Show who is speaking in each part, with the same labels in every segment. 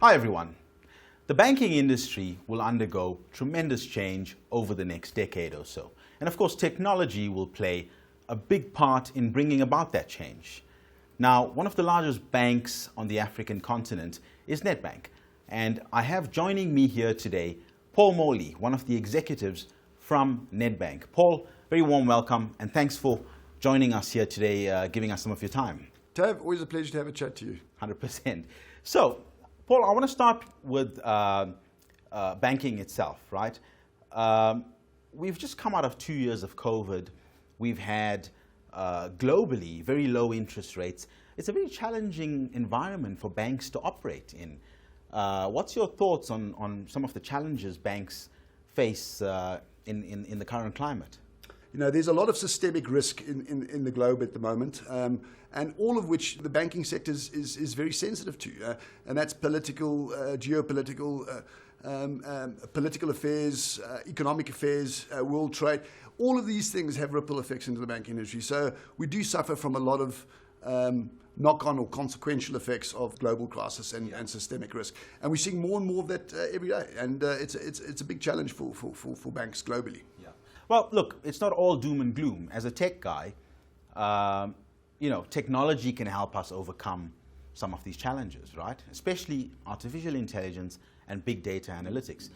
Speaker 1: Hi everyone. The banking industry will undergo tremendous change over the next decade or so. And of course, technology will play a big part in bringing about that change. Now, one of the largest banks on the African continent is NEDBANK. And I have joining me here today, Paul Morley, one of the executives from NEDBANK. Paul, very warm welcome and thanks for joining us here today, giving us some of your time.
Speaker 2: Tav, always a pleasure to have a chat to you.
Speaker 1: 100%. So, Paul, I want to start with banking itself, right? We've just come out of 2 years of COVID. We've had globally very low interest rates. It's a very challenging environment for banks to operate in. What's your thoughts on some of the challenges banks face in the current climate?
Speaker 2: You know, there's a lot of systemic risk in the globe at the moment, and all of which the banking sector is very sensitive to, and that's political, geopolitical, political affairs, economic affairs, world trade. All of these things have ripple effects into the banking industry. So we do suffer from a lot of knock-on or consequential effects of global crisis and systemic risk. And we're seeing more and more of that every day. And it's a big challenge for banks globally.
Speaker 1: Yeah. Well, look, it's not all doom and gloom. As a tech guy, technology can help us overcome some of these challenges, right? Especially artificial intelligence and big data analytics.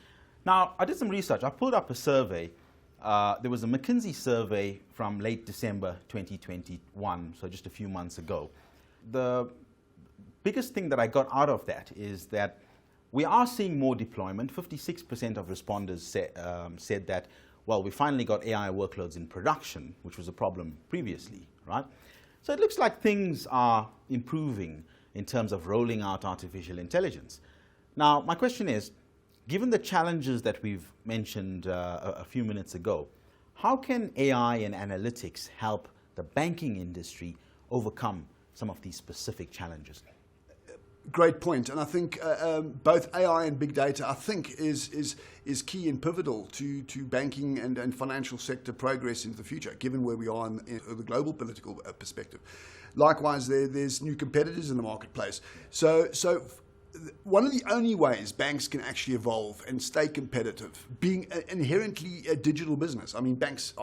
Speaker 1: Now, I did some research. I pulled up a survey. There was a McKinsey survey from late December 2021, so just a few months ago. The biggest thing that I got out of that is that we are seeing more deployment. 56% of responders said that, well, we finally got AI workloads in production, which was a problem previously, right? So it looks like things are improving in terms of rolling out artificial intelligence. Now, my question is, given the challenges that we've mentioned a few minutes ago, how can AI and analytics help the banking industry overcome some of these specific challenges?
Speaker 2: Great point, and I think both AI and big data, I think, is key and pivotal to banking and financial sector progress into the future, given where we are in the global political perspective. Likewise, there's new competitors in the marketplace. So one of the only ways banks can actually evolve and stay competitive, being inherently a digital business. I mean, banks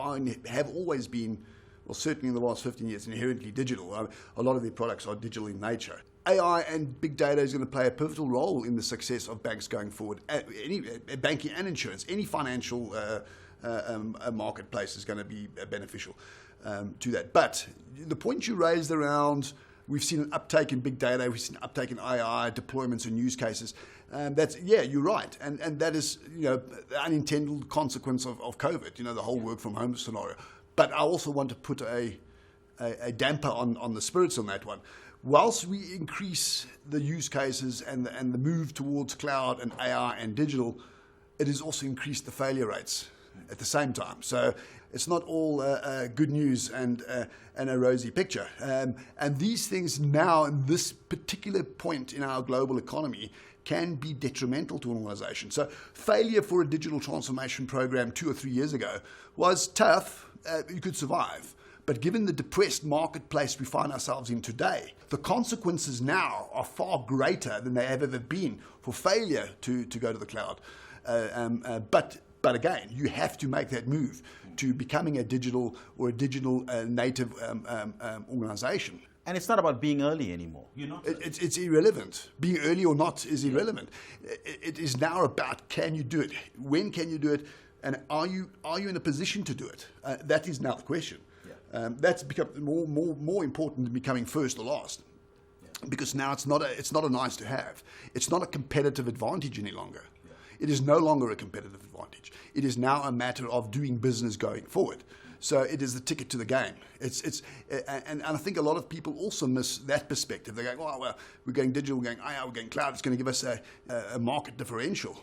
Speaker 2: have always been, well, certainly in the last 15 years, inherently digital. A lot of their products are digital in nature. AI and big data is going to play a pivotal role in the success of banks going forward. Banking and insurance, any financial marketplace is going to be beneficial to that. But the point you raised around, we've seen an uptake in big data, we've seen an uptake in AI deployments and use cases. You're right. And that is, the unintended consequence of COVID, the whole work from home scenario. But I also want to put a damper on the spirits on that one. Whilst we increase the use cases and the move towards cloud and AI and digital, it has also increased the failure rates at the same time. So it's not all good news and a rosy picture. And these things now, in this particular point in our global economy, can be detrimental to an organization. So failure for a digital transformation program 2 or 3 years ago was tough. You could survive. But given the depressed marketplace we find ourselves in today, the consequences now are far greater than they have ever been for failure to go to the cloud. But again, you have to make that move to becoming a digital native organization.
Speaker 1: And it's not about being early anymore.
Speaker 2: It's irrelevant. Being early or not is irrelevant. It is now about, can you do it? When can you do it? And are you in a position to do it? That is now the question. That's become more important than becoming first or last, because now it's not a nice to have. It's not a competitive advantage any longer. It is no longer a competitive advantage. It is now a matter of doing business going forward. So it is the ticket to the game. And I think a lot of people also miss that perspective. They're going, well, we're going digital, we're going AI, we're going cloud. It's going to give us a market differential.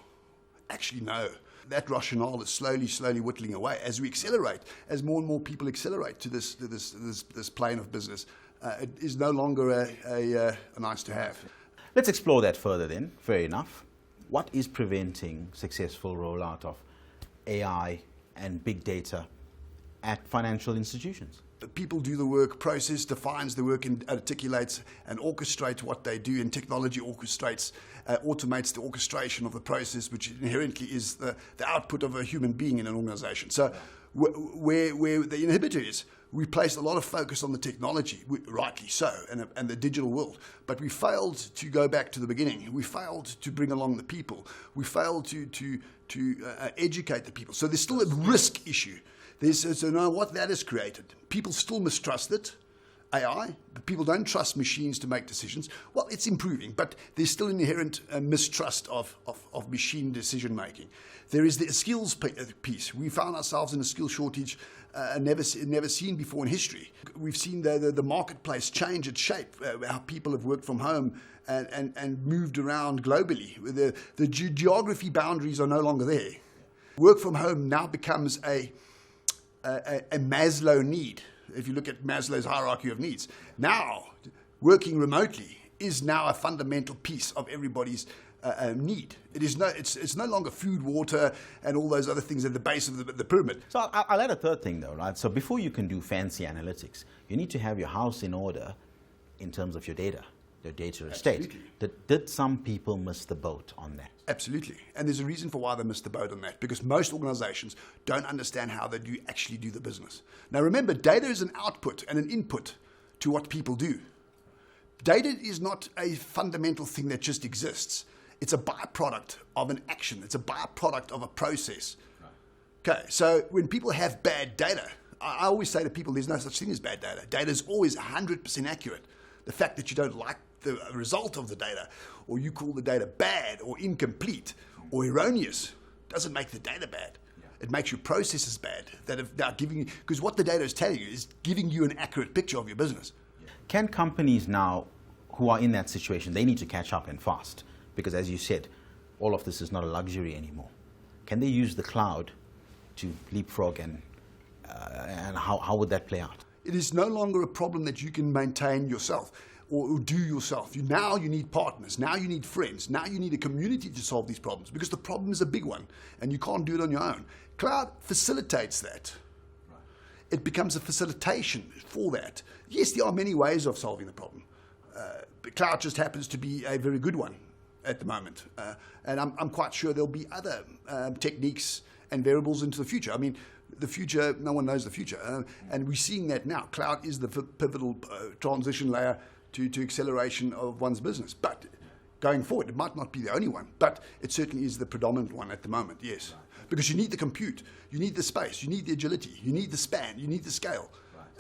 Speaker 2: Actually, no. That rationale is slowly whittling away as we accelerate, as more and more people accelerate to this plane of business. It is no longer a nice to have.
Speaker 1: Let's explore that further then. Fair enough. What is preventing successful rollout of AI and big data at financial institutions?
Speaker 2: People do the work, process defines the work and articulates and orchestrates what they do, and technology automates the orchestration of the process, which inherently is the output of a human being in an organization. So where the inhibitor is, we place a lot of focus on the technology, rightly so, and the digital world. But we failed to go back to the beginning. We failed to bring along the people. We failed to educate the people. So there's still a risk issue. So now what that has created, people still mistrust it, AI. People don't trust machines to make decisions. Well, it's improving, but there's still an inherent mistrust of machine decision making. There is the skills piece. We found ourselves in a skill shortage never seen before in history. We've seen the marketplace change its shape, how people have worked from home and moved around globally. The geography boundaries are no longer there. Work from home now becomes a Maslow need. If you look at Maslow's hierarchy of needs, now working remotely is now a fundamental piece of everybody's need. It's no longer food, water, and all those other things at the base of the pyramid.
Speaker 1: So I'll add a third thing though, right? So before you can do fancy analytics, you need to have your house in order in terms of your data estate. Did some people miss the boat on that?
Speaker 2: Absolutely. And there's a reason for why they missed the boat on that, because most organizations don't understand how they actually do the business. Now remember, data is an output and an input to what people do. Data is not a fundamental thing that just exists. It's a byproduct of an action. It's a byproduct of a process. Okay, so when people have bad data, I always say to people, there's no such thing as bad data. Data is always 100% accurate. The fact that you don't like the result of the data, or you call the data bad or incomplete or erroneous, doesn't make the data bad. It makes your processes bad that are now giving you, because what the data is telling you is giving you an accurate picture of your business.
Speaker 1: Can companies now who are in that situation, they need to catch up and fast, because as you said, all of this is not a luxury anymore. Can they use the cloud to leapfrog, and how would that play out?
Speaker 2: It is no longer a problem that you can maintain yourself or do yourself. Now you need partners. Now you need friends. Now you need a community to solve these problems, because the problem is a big one and you can't do it on your own. Cloud facilitates that. Right. It becomes a facilitation for that. Yes, there are many ways of solving the problem. Cloud just happens to be a very good one at the moment. And I'm quite sure there'll be other techniques and variables into the future. I mean, the future, no one knows the future. And we're seeing that now. Cloud is the pivotal transition layer to acceleration of one's business. But going forward, it might not be the only one, but it certainly is the predominant one at the moment, yes. Because you need the compute, you need the space, you need the agility, you need the span, you need the scale.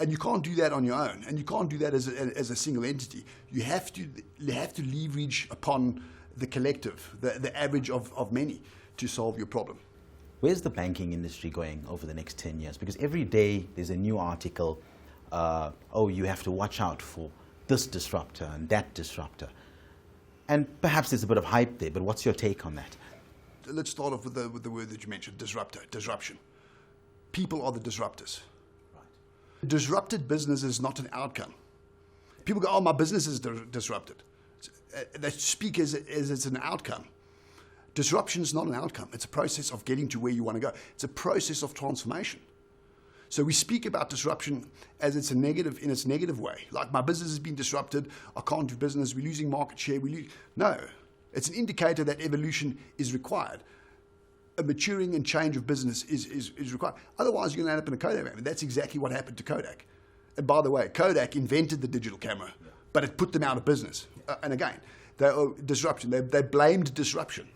Speaker 2: And you can't do that on your own, and you can't do that as a single entity. You have to leverage upon the collective, the average of many, to solve your problem.
Speaker 1: Where's the banking industry going over the next 10 years? Because every day there's a new article, you have to watch out for this disruptor and that disruptor. And perhaps there's a bit of hype there, but what's your take on that?
Speaker 2: Let's start off with the word that you mentioned, disruption. People are the disruptors. Right. Disrupted business is not an outcome. People go, my business is disrupted. They speak as it's an outcome. Disruption is not an outcome. It's a process of getting to where you want to go. It's a process of transformation. So we speak about disruption as it's a negative, in its negative way. Like, my business has been disrupted, I can't do business, we're losing market share. No, it's an indicator that evolution is required. A maturing and change of business is required. Otherwise, you're going to end up in a Kodak van. That's exactly what happened to Kodak. And by the way, Kodak invented the digital camera, but it put them out of business. And again, disruption. They blamed disruption.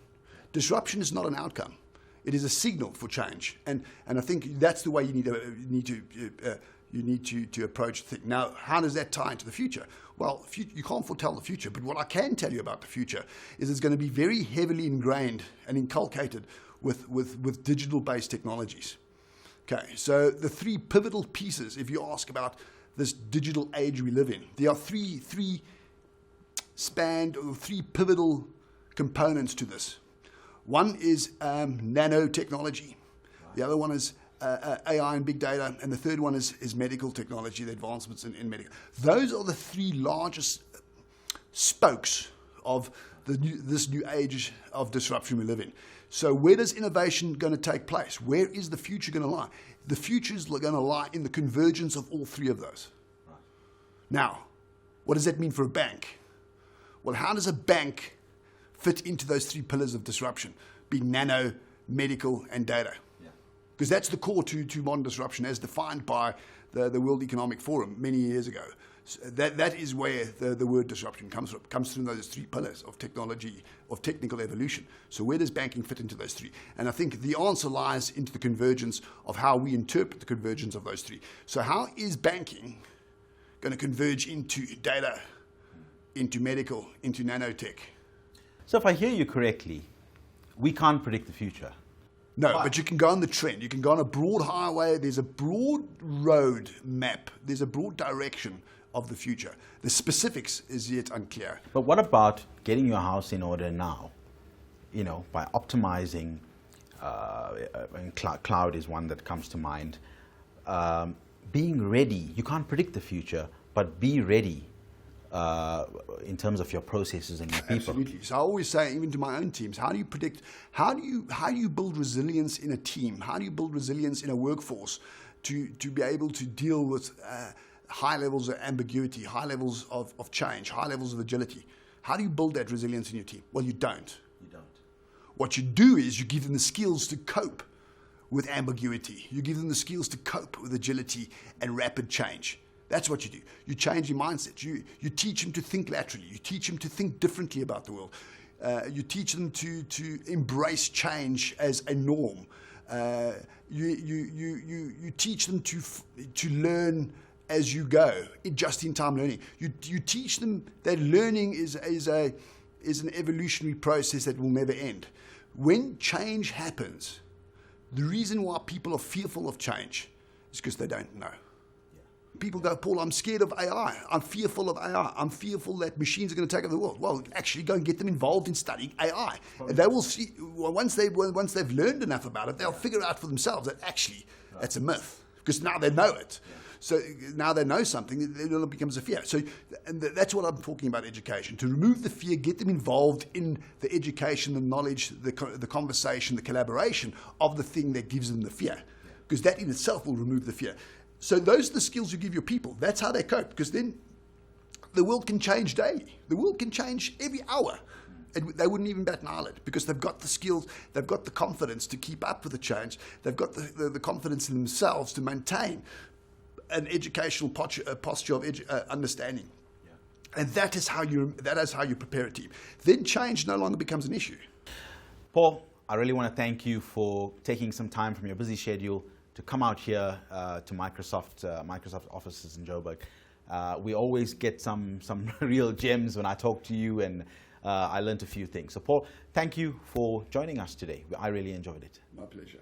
Speaker 2: Disruption is not an outcome. It is a signal for change, and I think that's the way you need to approach the thing. Now, how does that tie into the future? Well, you can't foretell the future, but what I can tell you about the future is it's going to be very heavily ingrained and inculcated with digital-based technologies. Okay, so the three pivotal pieces, if you ask about this digital age we live in, there are three pivotal components to this. One is nanotechnology. The other one is AI and big data. And the third one is medical technology, the advancements in medical. Those are the three largest spokes of this new age of disruption we live in. So where does innovation going to take place? Where is the future going to lie? The future is going to lie in the convergence of all three of those. Right. Now, what does that mean for a bank? Well, how does a bank fit into those three pillars of disruption, being nano, medical, and data? Because that's the core to modern disruption as defined by the World Economic Forum many years ago. So that is where the word disruption comes from. It comes through those three pillars of technology, of technical evolution. So where does banking fit into those three? And I think the answer lies into the convergence of how we interpret the convergence of those three. So how is banking going to converge into data, into medical, into nanotech?
Speaker 1: So if I hear you correctly, we can't predict the future.
Speaker 2: No, but you can go on the trend. You can go on a broad highway. There's a broad road map. There's a broad direction of the future. The specifics is yet unclear.
Speaker 1: But what about getting your house in order now? You know, by optimizing, and cloud is one that comes to mind. Being ready. You can't predict the future, but be ready in terms of your processes and your people.
Speaker 2: Absolutely. So I always say, even to my own teams, how do you predict? How do you build resilience in a team? How do you build resilience in a workforce to be able to deal with high levels of ambiguity, high levels of change, high levels of agility? How do you build that resilience in your team? Well, you don't.
Speaker 1: You don't.
Speaker 2: What you do is you give them the skills to cope with ambiguity. You give them the skills to cope with agility and rapid change. That's what you do. You change your mindset. You teach them to think laterally. You teach them to think differently about the world. You teach them to embrace change as a norm. You teach them to learn as you go, just-in-time learning. You teach them that learning is an evolutionary process that will never end. When change happens, the reason why people are fearful of change is because they don't know. People go, Paul, I'm scared of AI. I'm fearful of AI. I'm fearful that machines are going to take over the world. Well, actually go and get them involved in studying AI. And they will see, once they've learned enough about it, they'll figure out for themselves that actually that's a myth. Because now they know it. So now they know something, it becomes a fear. So and that's what I'm talking about education. To remove the fear, get them involved in the education, the knowledge, the conversation, the collaboration of the thing that gives them the fear. Because that in itself will remove the fear. So those are the skills you give your people. That's how they cope. Because then the world can change daily. The world can change every hour. And they wouldn't even bat an eyelid because they've got the skills, they've got the confidence to keep up with the change. They've got the confidence in themselves to maintain an educational posture of understanding. Yeah. And that is how you prepare a team. Then change no longer becomes an issue.
Speaker 1: Paul, I really want to thank you for taking some time from your busy schedule to come out here to Microsoft offices in Joburg. We always get some real gems when I talk to you, and I learned a few things. So Paul, thank you for joining us today. I really enjoyed it.
Speaker 2: My pleasure.